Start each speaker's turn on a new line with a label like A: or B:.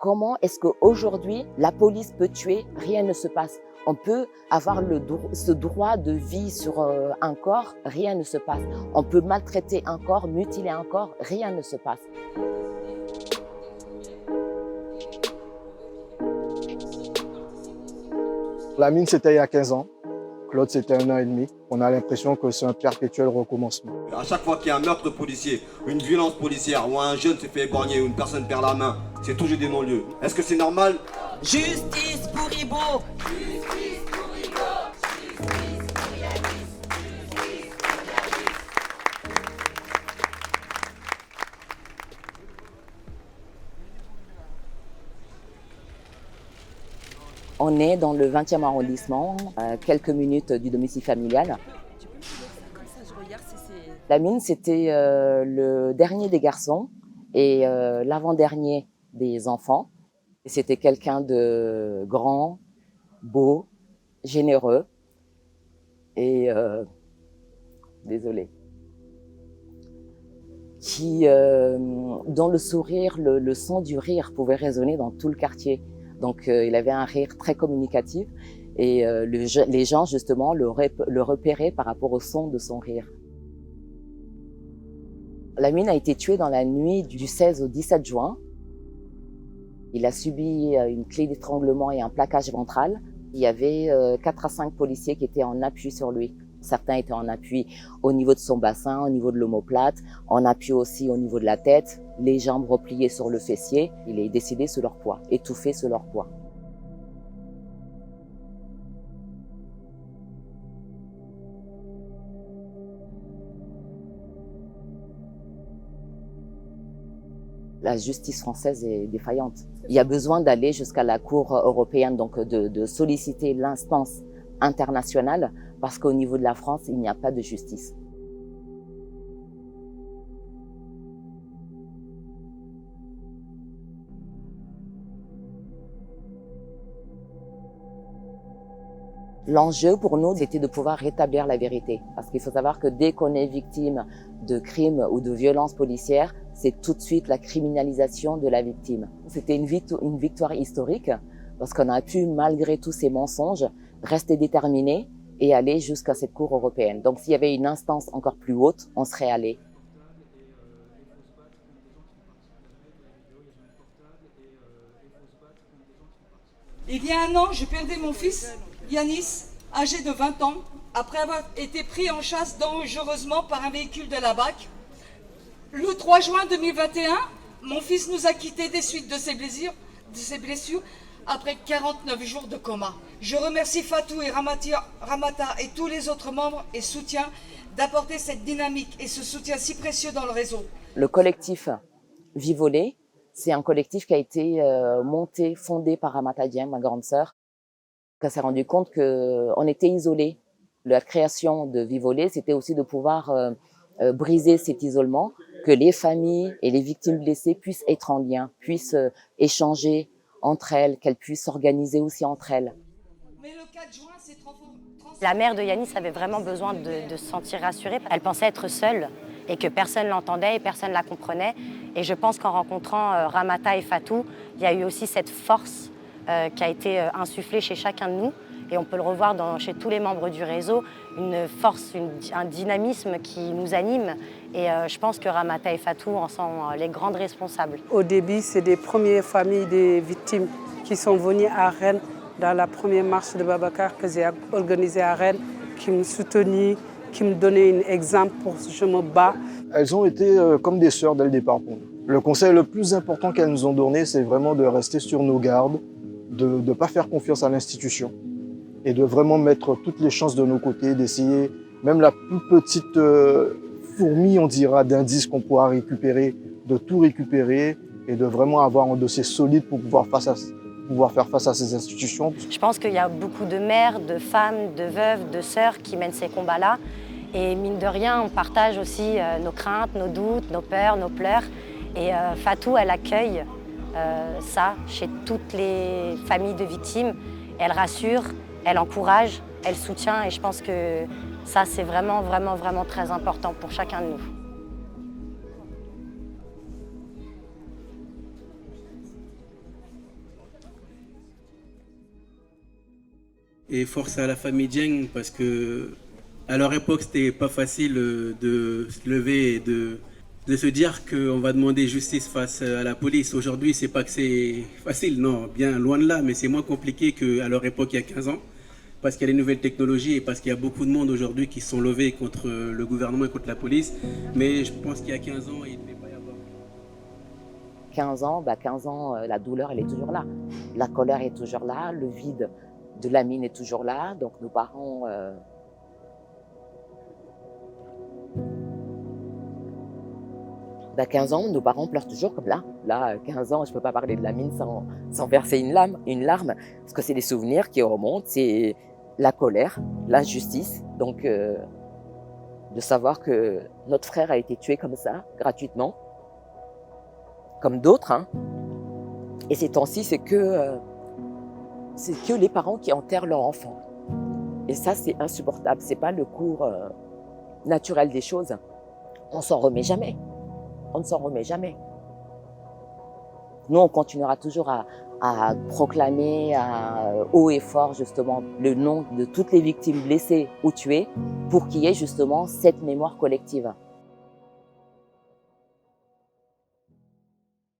A: Comment est-ce qu'aujourd'hui, la police peut tuer, rien ne se passe? On peut avoir ce droit de vie sur un corps, rien ne se passe. On peut maltraiter un corps, mutiler un corps, rien ne se passe.
B: Lamine, c'était il y a 15 ans. Claude, c'était 1 an et demi. On a l'impression que c'est un perpétuel recommencement.
C: À chaque fois qu'il y a un meurtre policier, une violence policière, ou un jeune se fait éborgner, ou une personne perd la main, c'est toujours des non-lieux. Est-ce que c'est normal?
D: Justice pour Ibo!
A: On est dans le 20e arrondissement, à quelques minutes du domicile familial. Lamine, c'était le dernier des garçons et l'avant-dernier des enfants. C'était quelqu'un de grand, beau, généreux et désolé, dont le sourire, le son du rire pouvait résonner dans tout le quartier. Donc il avait un rire très communicatif et les gens justement le repéraient par rapport au son de son rire. Lamine a été tué dans la nuit du 16 au 17 juin. Il a subi une clé d'étranglement et un plaquage ventral. Il y avait 4 à 5 policiers qui étaient en appui sur lui. Certains étaient en appui au niveau de son bassin, au niveau de l'omoplate, en appui aussi au niveau de la tête, les jambes repliées sur le fessier. Il est décédé sous leur poids, étouffé sous leur poids. La justice française est défaillante. Il y a besoin d'aller jusqu'à la Cour européenne, donc de solliciter l'instance internationale, parce qu'au niveau de la France, il n'y a pas de justice. L'enjeu pour nous, c'était de pouvoir rétablir la vérité. Parce qu'il faut savoir que dès qu'on est victime de crimes ou de violences policières, c'est tout de suite la criminalisation de la victime. C'était une victoire historique parce qu'on a pu, malgré tous ces mensonges, rester déterminé et aller jusqu'à cette Cour européenne. Donc s'il y avait une instance encore plus haute, on serait allé.
E: Il y a 1 an, j'ai perdu mon fils, Yanis, âgé de 20 ans, après avoir été pris en chasse dangereusement par un véhicule de la BAC. Le 3 juin 2021, mon fils nous a quittés des suites de ses blessures après 49 jours de coma. Je remercie Fatou et Ramata et tous les autres membres et soutiens d'apporter cette dynamique et ce soutien si précieux dans le réseau.
A: Le collectif Vivolé, c'est un collectif qui a été fondé par Ramata Dieng, ma grande sœur. On s'est rendu compte qu'on était isolés. La création de Vivolé, c'était aussi de pouvoir briser cet isolement, que les familles et les victimes blessées puissent être en lien, puissent échanger entre elles, qu'elles puissent s'organiser aussi entre elles.
E: Mais le 4 juin, c'est
F: La mère de Yanis avait vraiment besoin de se sentir rassurée. Elle pensait être seule et que personne l'entendait et personne ne la comprenait. Et je pense qu'en rencontrant Ramata et Fatou, il y a eu aussi cette force qui a été insufflée chez chacun de nous. Et on peut le revoir chez tous les membres du réseau, une force, un dynamisme qui nous anime. Et je pense que Ramata et Fatou en sont les grandes responsables.
G: Au début, c'est des premières familles des victimes qui sont venues à Rennes dans la première marche de Babacar que j'ai organisée à Rennes, qui me soutenaient, qui me donnaient un exemple pour que je me bats.
B: Elles ont été comme des sœurs dès le départ pour nous. Le conseil le plus important qu'elles nous ont donné, c'est vraiment de rester sur nos gardes, de ne pas faire confiance à l'institution et de vraiment mettre toutes les chances de nos côtés, d'essayer même la plus petite fourmi, on dira, d'indices qu'on pourra récupérer, de tout récupérer et de vraiment avoir un dossier solide pour pouvoir faire face à ces institutions.
F: Je pense qu'il y a beaucoup de mères, de femmes, de veuves, de sœurs qui mènent ces combats-là. Et mine de rien, on partage aussi nos craintes, nos doutes, nos peurs, nos pleurs. Et Fatou, elle accueille ça chez toutes les familles de victimes. Elle rassure, elle encourage, elle soutient. Et je pense que ça, c'est vraiment, vraiment, vraiment très important pour chacun de nous.
H: Et force à la famille Dieng, parce que à leur époque, c'était pas facile de se lever et de se dire qu'on va demander justice face à la police. Aujourd'hui, c'est pas que c'est facile, non, bien loin de là, mais c'est moins compliqué qu'à leur époque il y a 15 ans, parce qu'il y a les nouvelles technologies et parce qu'il y a beaucoup de monde aujourd'hui qui se sont levés contre le gouvernement et contre la police. Mais je pense qu'il y a 15 ans, il ne devait pas y avoir.
A: 15 ans, la douleur, elle est toujours là. La colère est toujours là, le vide de Lamine est toujours là. Donc nos parents... 15 ans, nos parents pleurent toujours comme là. Là, 15 ans, je ne peux pas parler de Lamine sans verser une larme, parce que c'est des souvenirs qui remontent, c'est la colère, l'injustice. Donc, de savoir que notre frère a été tué comme ça, gratuitement, comme d'autres. Hein. Et ces temps-ci, c'est que les parents qui enterrent leur enfant. Et ça, c'est insupportable. C'est pas le cours naturel des choses. On s'en remet jamais. On ne s'en remet jamais. Nous, on continuera toujours à proclamer haut et fort justement le nom de toutes les victimes blessées ou tuées pour qu'il y ait justement cette mémoire collective.